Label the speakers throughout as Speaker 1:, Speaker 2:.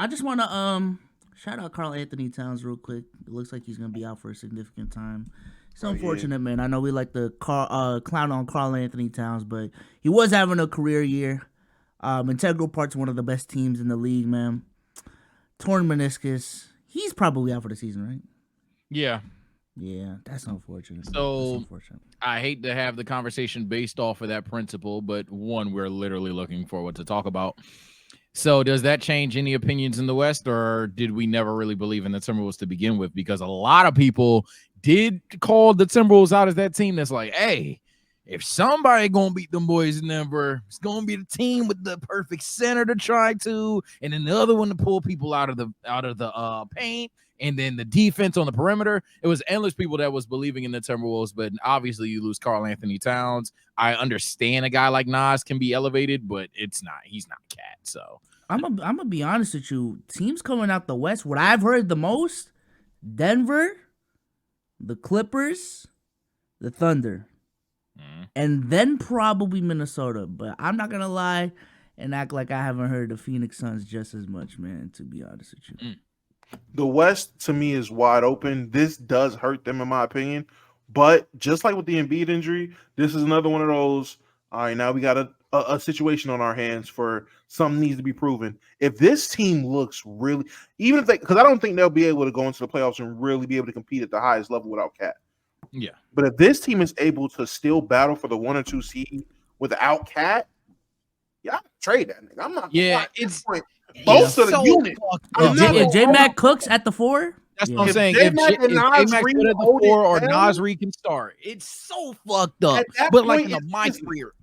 Speaker 1: I just want to shout out Karl-Anthony Towns real quick. It looks like he's gonna be out for a significant time. It's
Speaker 2: Yeah.
Speaker 1: unfortunate, man. I know we like to clown on Karl-Anthony Towns, but he was having a career year. Integral Part's one of the best teams in the league, man. Torn meniscus. He's probably out for the season, right?
Speaker 3: Yeah.
Speaker 1: Yeah, that's unfortunate, man. That's
Speaker 3: So
Speaker 1: unfortunate.
Speaker 3: I hate to have the conversation based off of that principle, but one, we're literally looking for what to talk about. So does that change any opinions in the West, or did we never really believe in the Timberwolves to begin with? Because a lot of people did call the Timberwolves out as that team that's like, hey, if somebody gonna beat them boys in Denver, it's gonna be the team with the perfect center to try to, and then the other one to pull people out of the paint, and then the defense on the perimeter. It was endless people that was believing in the Timberwolves, but obviously you lose Karl-Anthony Towns. I understand a guy like Nas can be elevated, but he's not Cat. So
Speaker 1: I'm gonna be honest with you. Teams coming out the West, what I've heard the most, Denver, the Clippers, the Thunder, and then probably Minnesota. But I'm not gonna lie and act like I haven't heard the Phoenix Suns just as much, man. To be honest with you,
Speaker 2: The West to me is wide open. This does hurt them in my opinion. But just like with the Embiid injury, this is another one of those. All right, now we got a situation on our hands for something needs to be proven. If this team looks really, even if they, because I don't think they'll be able to go into the playoffs and really be able to compete at the highest level without Cat.
Speaker 3: yeah.
Speaker 2: But if this team is able to still battle for the 1 or 2 seed without Cat, yeah, trade that nigga. I'm not.
Speaker 3: Yeah,
Speaker 2: it's both of the
Speaker 3: so
Speaker 2: unit.
Speaker 1: if J Mac cooks at the 4,
Speaker 3: that's
Speaker 1: yeah.
Speaker 3: what I'm
Speaker 2: If
Speaker 3: saying.
Speaker 2: J-Mac
Speaker 3: If
Speaker 2: and Nas
Speaker 3: J-Mac
Speaker 2: Reed
Speaker 3: good at the
Speaker 2: hold it
Speaker 3: 4 or
Speaker 2: down,
Speaker 3: Nas Reed can start, it's so fucked up.
Speaker 2: At that
Speaker 3: But like
Speaker 2: point,
Speaker 3: in
Speaker 2: it's
Speaker 3: my
Speaker 2: business.
Speaker 3: career,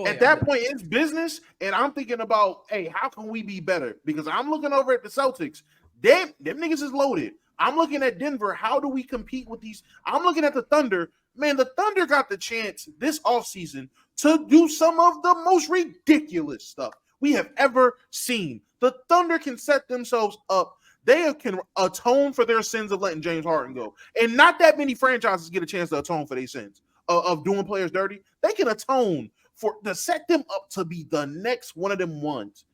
Speaker 2: At that point, it's business, and I'm thinking about, hey, how can we be better? Because I'm looking over at the Celtics. Them niggas is loaded. I'm looking at Denver. How do we compete with these? I'm looking at the Thunder. Man, the Thunder got the chance this offseason to do some of the most ridiculous stuff we have ever seen. The Thunder can set themselves up. They can atone for their sins of letting James Harden go. And not that many franchises get a chance to atone for their sins of doing players dirty. They can atone to set them up to be the next one of them ones.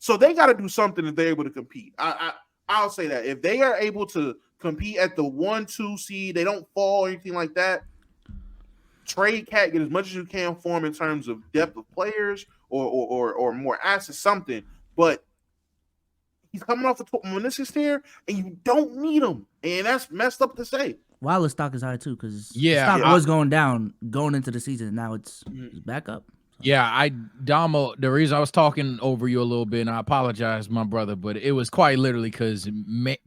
Speaker 2: So they got to do something if they're able to compete. I'll say that. If they are able to compete at the 1-2 seed, they don't fall or anything like that, trade Cat, get as much as you can for him in terms of depth of players or more assets, something. But he's coming off a meniscus tear, and you don't need him. And that's messed up to say.
Speaker 1: While his stock is high too, because
Speaker 3: Yeah,
Speaker 1: stock was going down going into the season. Now it's back up.
Speaker 3: yeah, Damo, the reason I was talking over you a little bit, and I apologize, my brother, but it was quite literally because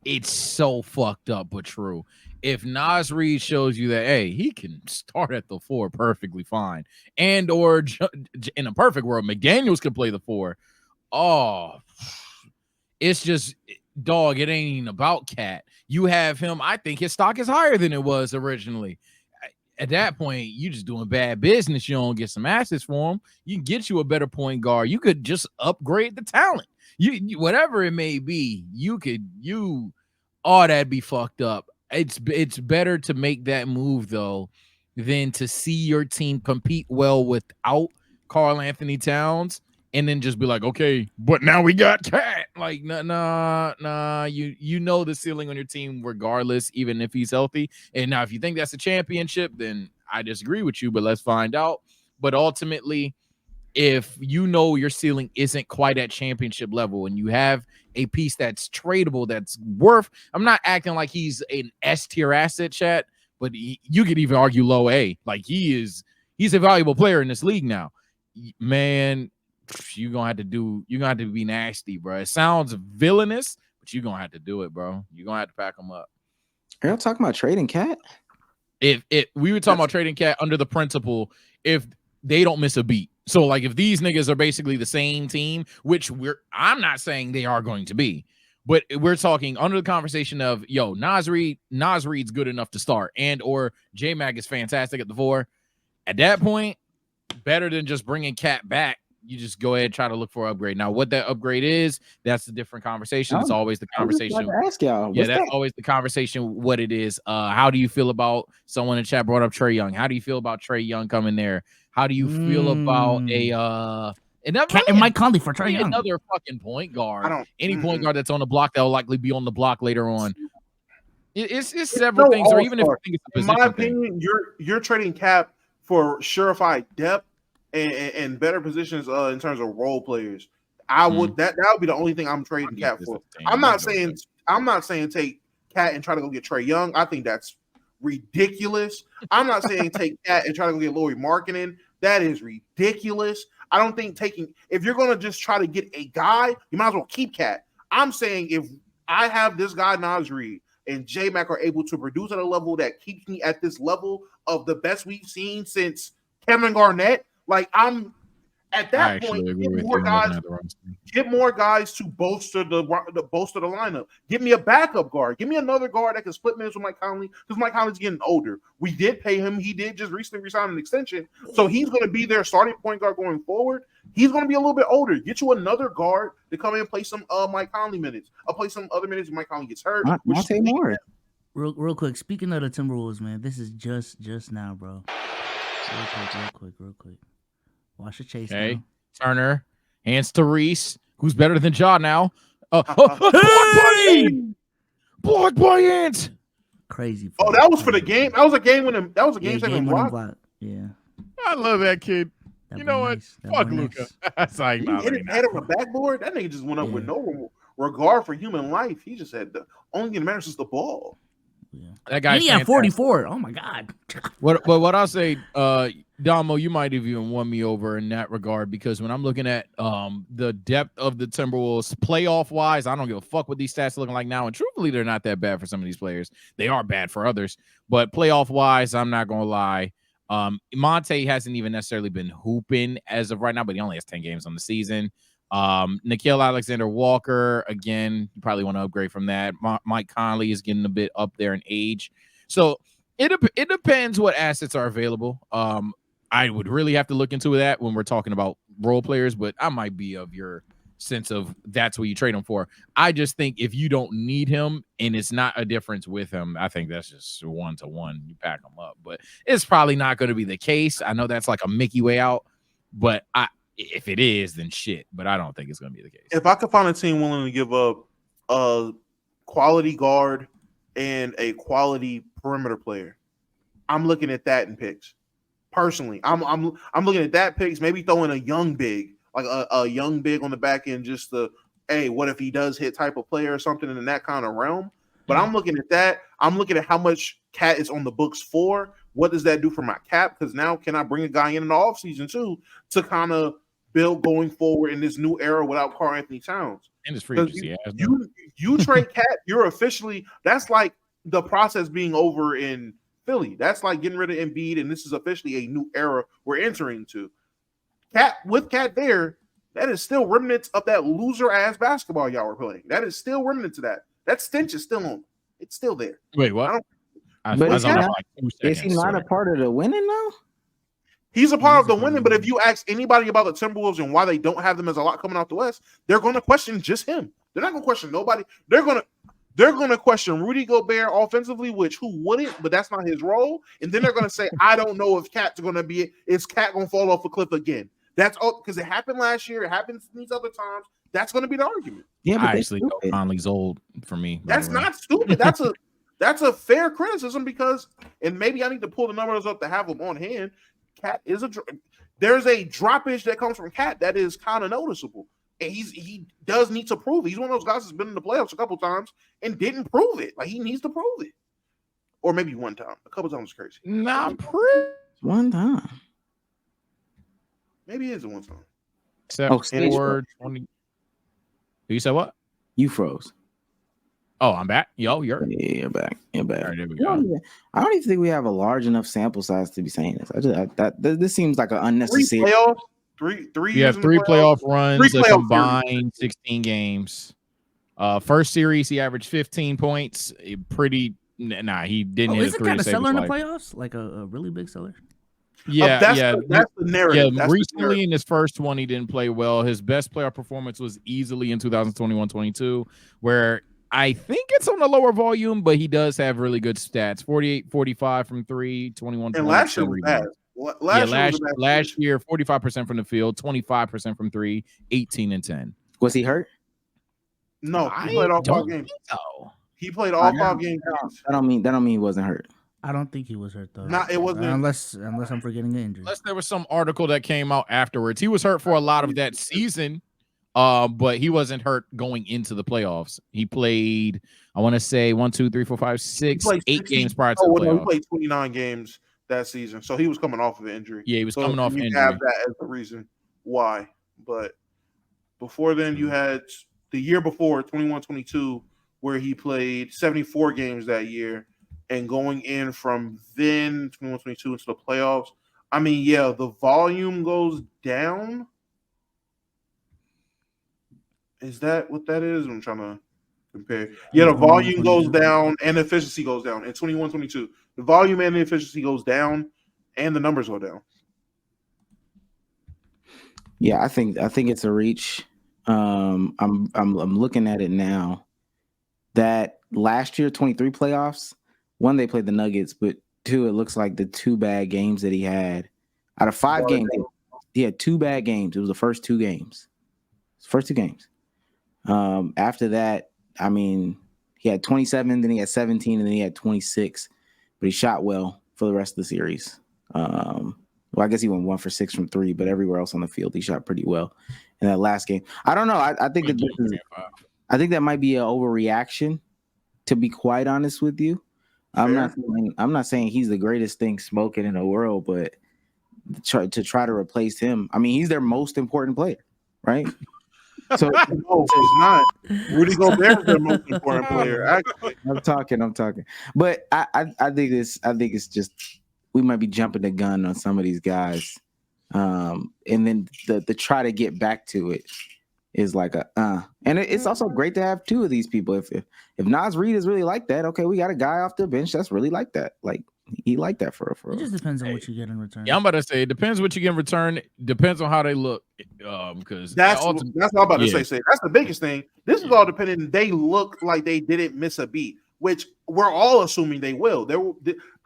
Speaker 3: it's so fucked up, but true. If Nas Reed shows you that, hey, he can start at the 4 perfectly fine, and or in a perfect world, McDaniels could play the 4. Oh, it's just, dog, it ain't even about Cat. You have him. I think his stock is higher than it was originally. At that point, you just doing bad business. You don't get some assets for him. You can get you a better point guard. You could just upgrade the talent. You whatever it may be, that'd be fucked up. It's better to make that move though than to see your team compete well without Karl-Anthony Towns and then just be like, okay, but now we got Cat. Like, nah. You know the ceiling on your team regardless, even if he's healthy. And now if you think that's a championship, then I disagree with you, but let's find out. But ultimately, if you know your ceiling isn't quite at championship level and you have a piece that's tradable, that's worth, I'm not acting like he's an S tier asset, chat, but you could even argue low A. Like he's a valuable player in this league now. Man, you're gonna have to be nasty, bro. It sounds villainous, but you're gonna have to do it, bro. You're gonna have to pack them up.
Speaker 4: Are y'all talking about trading Cat?
Speaker 3: If we were talking about trading Cat under the principle, if they don't miss a beat. So like if these niggas are basically the same team, which I'm not saying they are going to be, but we're talking under the conversation of, yo, Nas Reed's good enough to start, and or J-Mac is fantastic at the 4. At that point, better than just bringing Cat back. You just go ahead and try to look for an upgrade. Now, what that upgrade is, that's a different conversation. It's always the conversation.
Speaker 4: Ask y'all.
Speaker 3: Yeah, that's always the conversation. What it is. How do you feel about someone in chat brought up Trae Young? How do you feel about Trae Young coming there? How do you feel about And that
Speaker 1: Cat and Mike Conley for Trae Young.
Speaker 3: Another fucking point guard. Any
Speaker 2: Mm-mm.
Speaker 3: point guard that's on the block that will likely be on the block later on. It's several things, or even if you think it's a
Speaker 2: in
Speaker 3: position
Speaker 2: my
Speaker 3: thing.
Speaker 2: opinion, you're trading Cap for surefire depth and better positions in terms of role players. I would that would be the only thing I'm trading Cap for. I'm not saying take Cat and try to go get Trae Young. I think that's ridiculous. I'm not saying take Cat and try to go get Lauri Markkanen. That is ridiculous. I don't think if you're going to just try to get a guy, you might as well keep Cat. I'm saying if I have this guy Naz Reid and J-Mac are able to produce at a level that keeps me at this level of the best we've seen since Kevin Garnett, like I'm at that point, get more guys to bolster the lineup. Give me a backup guard. Give me another guard that can split minutes with Mike Conley because Mike Conley's getting older. We did pay him. He did just recently resign an extension, so he's going to be their starting point guard going forward. He's going to be a little bit older. Get you another guard to come in and play some Mike Conley minutes. I'll play some other minutes if Mike Conley gets hurt.
Speaker 4: I'll take more.
Speaker 1: Real quick. Speaking of the Timberwolves, man, this is just now, bro. Real quick. Watch the chase.
Speaker 3: Okay,
Speaker 1: now.
Speaker 3: Turner hands to Reese, who's better than Ja now. Blocked by Ant.
Speaker 1: Crazy.
Speaker 2: Oh, that was for the game. That was a game winning. That was a game-saving block.
Speaker 1: Yeah.
Speaker 3: I love that kid. You know what? Fuck Luka. That's like
Speaker 2: he hit his head on the backboard. That nigga just went up with no regard for human life. He just said the only thing that matters is the ball.
Speaker 1: Yeah.
Speaker 3: That guy.
Speaker 1: He had 44. Oh my god.
Speaker 3: What I'll say, Damo, you might have even won me over in that regard because when I'm looking at the depth of the Timberwolves playoff wise, I don't give a fuck what these stats are looking like now. And truthfully, they're not that bad for some of these players. They are bad for others, but playoff wise, I'm not gonna lie. Monte hasn't even necessarily been hooping as of right now, but he only has 10 games on the season. Nickeil Alexander-Walker, again, you probably want to upgrade from that. Mike Conley is getting a bit up there in age. So it depends what assets are available. I would really have to look into that when we're talking about role players, but I might be of your sense of that's what you trade him for. I just think if you don't need him and it's not a difference with him, I think that's just 1-to-1. You pack him up, but it's probably not going to be the case. I know that's like a Mickey way out, but if it is, then shit. But I don't think it's going to be the case.
Speaker 2: If I could find a team willing to give up a quality guard and a quality perimeter player, I'm looking at that in picks. Personally, I'm looking at that picks. Maybe throwing a young big, like a young big on the back end, just the what if he does hit type of player or something in that kind of realm. But I'm looking at that. I'm looking at how much Cat is on the books for. What does that do for my cap? Because now can I bring a guy in the offseason too to kind of build going forward in this new era without Karl-Anthony Towns?
Speaker 3: And it's free agency.
Speaker 2: You trade Cat, you're officially, that's like the process being over in Philly. That's like getting rid of Embiid, and this is officially a new era we're entering to. Cat there, that is still remnants of that loser ass basketball y'all were playing. That is still remnants of that. That stench is still on. It's still there.
Speaker 3: Wait, what?
Speaker 4: Is he not a part of the winning though?
Speaker 2: He's a part of the winning, but if you ask anybody about the Timberwolves and why they don't have them as a lot coming out the West, they're going to question just him. They're not going to question nobody. They're going to question Rudy Gobert offensively, which who wouldn't, but that's not his role. And then they're going to say, I don't know if Cat's going to be, is Cat going to fall off a cliff again? That's all, because it happened last year. It happens these other times. That's going to be the argument.
Speaker 3: Yeah, but I actually know Conley's old for me.
Speaker 2: That's not stupid. That's a fair criticism because, and maybe I need to pull the numbers up to have them on hand. Cat is there's a droppage that comes from Cat that is kind of noticeable. And he does need to prove it. He's one of those guys that's been in the playoffs a couple times and didn't prove it. Like he needs to prove it. Or maybe one time. A couple times is crazy.
Speaker 3: Not
Speaker 4: one time.
Speaker 2: Maybe it is a one time.
Speaker 3: Except for 20. You said what?
Speaker 4: You froze.
Speaker 3: Oh, I'm back. You're
Speaker 4: back. You're back.
Speaker 3: All right, there we go.
Speaker 4: I don't even think we have a large enough sample size to be saying this. This seems like an unnecessary.
Speaker 2: Three playoffs. Three.
Speaker 3: You have three playoff runs, a combined 16 games. First series, he averaged 15 points. He didn't hit
Speaker 1: is it kind of seller in the playoffs? Like a really big seller?
Speaker 3: Yeah,
Speaker 2: that's the narrative.
Speaker 3: Yeah, recently in his first one, he didn't play well. His best playoff performance was easily in 2021-22, where I think it's on a lower volume, but he does have really good stats. 48-45 from 3, 21.
Speaker 2: And last year was bad.
Speaker 3: Last year, 45% from the field, 25% from 3, 18 and 10.
Speaker 4: Was he hurt?
Speaker 2: No, he played all 5 games.
Speaker 3: So.
Speaker 2: He played all 5 games.
Speaker 4: That don't mean he wasn't hurt.
Speaker 1: I don't think he was hurt though.
Speaker 2: It wasn't
Speaker 1: unless I'm forgetting an injury.
Speaker 3: Unless there was some article that came out afterwards. He was hurt for a lot of that season, but he wasn't hurt going into the playoffs. He played, I want to say 1, 2, 3, 4, 5, 6, 8 games prior to the playoffs.
Speaker 2: He played 29 games that season, so he was coming off of an injury.
Speaker 3: Yeah, he was coming off injury.
Speaker 2: Have that as the reason why. But before then, you had the year before 21-22, where he played 74 games that year, and going in from then 21-22 into the playoffs. I mean, yeah, the volume goes down. Is that what that is? I'm trying to compare. Yeah, the volume goes down and the efficiency goes down in 21-22. The volume and the efficiency goes down, and the numbers go down.
Speaker 4: Yeah, I think it's a reach. I'm looking at it now. That last year 23 playoffs, one, they played the Nuggets, but two, it looks like the 2 bad games that he had out of 5 games. He had 2 bad games. It was the first 2 games. After that, I mean, he had 27, then he had 17, and then he had 26. But he shot well for the rest of the series. Well, I guess he went 1 for 6 from 3, but everywhere else on the field, he shot pretty well in that last game. I don't know. I think that might be an overreaction, to be quite honest with you. I'm not saying he's the greatest thing smoking in the world, but try to replace him. I mean, he's their most important player, right? So
Speaker 2: no, he's not. Rudy Gobert is their most important player. Actually,
Speaker 4: I'm talking. But I think it's just we might be jumping the gun on some of these guys, and then the try to get back to it is like and it's also great to have 2 of these people. If Naz Reid is really like that, okay, we got a guy off the bench that's really like that. Like he like that for.
Speaker 1: It just depends on what you get in return.
Speaker 3: Yeah, I'm about to say it depends what you get in return. Depends on how they look. Because
Speaker 2: that's what I'm about to say. That's the biggest thing. This is all dependent. They look like they didn't miss a beat, which we're all assuming they will.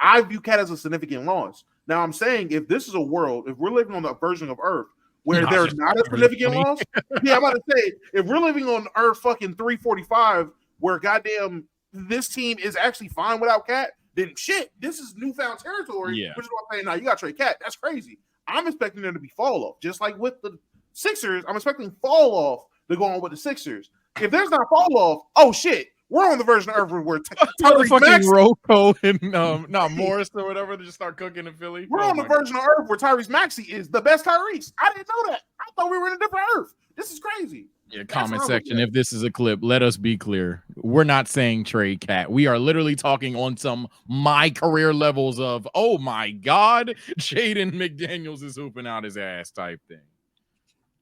Speaker 2: I view Cat as a significant loss. Now I'm saying if this is a world, if we're living on a version of Earth where there's not a significant loss, yeah, I'm about to say if we're living on Earth fucking 345, where goddamn this team is actually fine without Cat, then shit, this is newfound territory.
Speaker 3: Yeah.
Speaker 2: Which is what I'm saying. Now you got to trade Cat. That's crazy. I'm expecting there to be fall off, just like with the Sixers. I'm expecting fall off to go on with the Sixers. If there's not fall off, oh shit, we're on the version of Earth where
Speaker 3: Tyrese Maxey, Rocco and Morris or whatever, they just start cooking in Philly.
Speaker 2: We're on the version of Earth where Tyrese Maxey is the best Tyrese. I didn't know that. I thought we were in a different Earth. This is crazy.
Speaker 3: Yeah, comment section. If this is a clip, let us be clear. We're not saying trade Cat. We are literally talking on some my career levels of, oh my God, Jaden McDaniels is hooping out his ass type thing.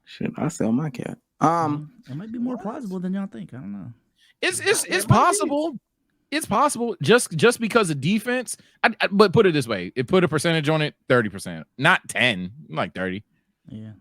Speaker 4: Shit, I sell my Cat.
Speaker 1: It might be more plausible than y'all think. I don't know.
Speaker 3: It's possible. It's possible just because of defense. But put it this way: put a percentage on it, 30%, not 10, like 30.
Speaker 1: Yeah.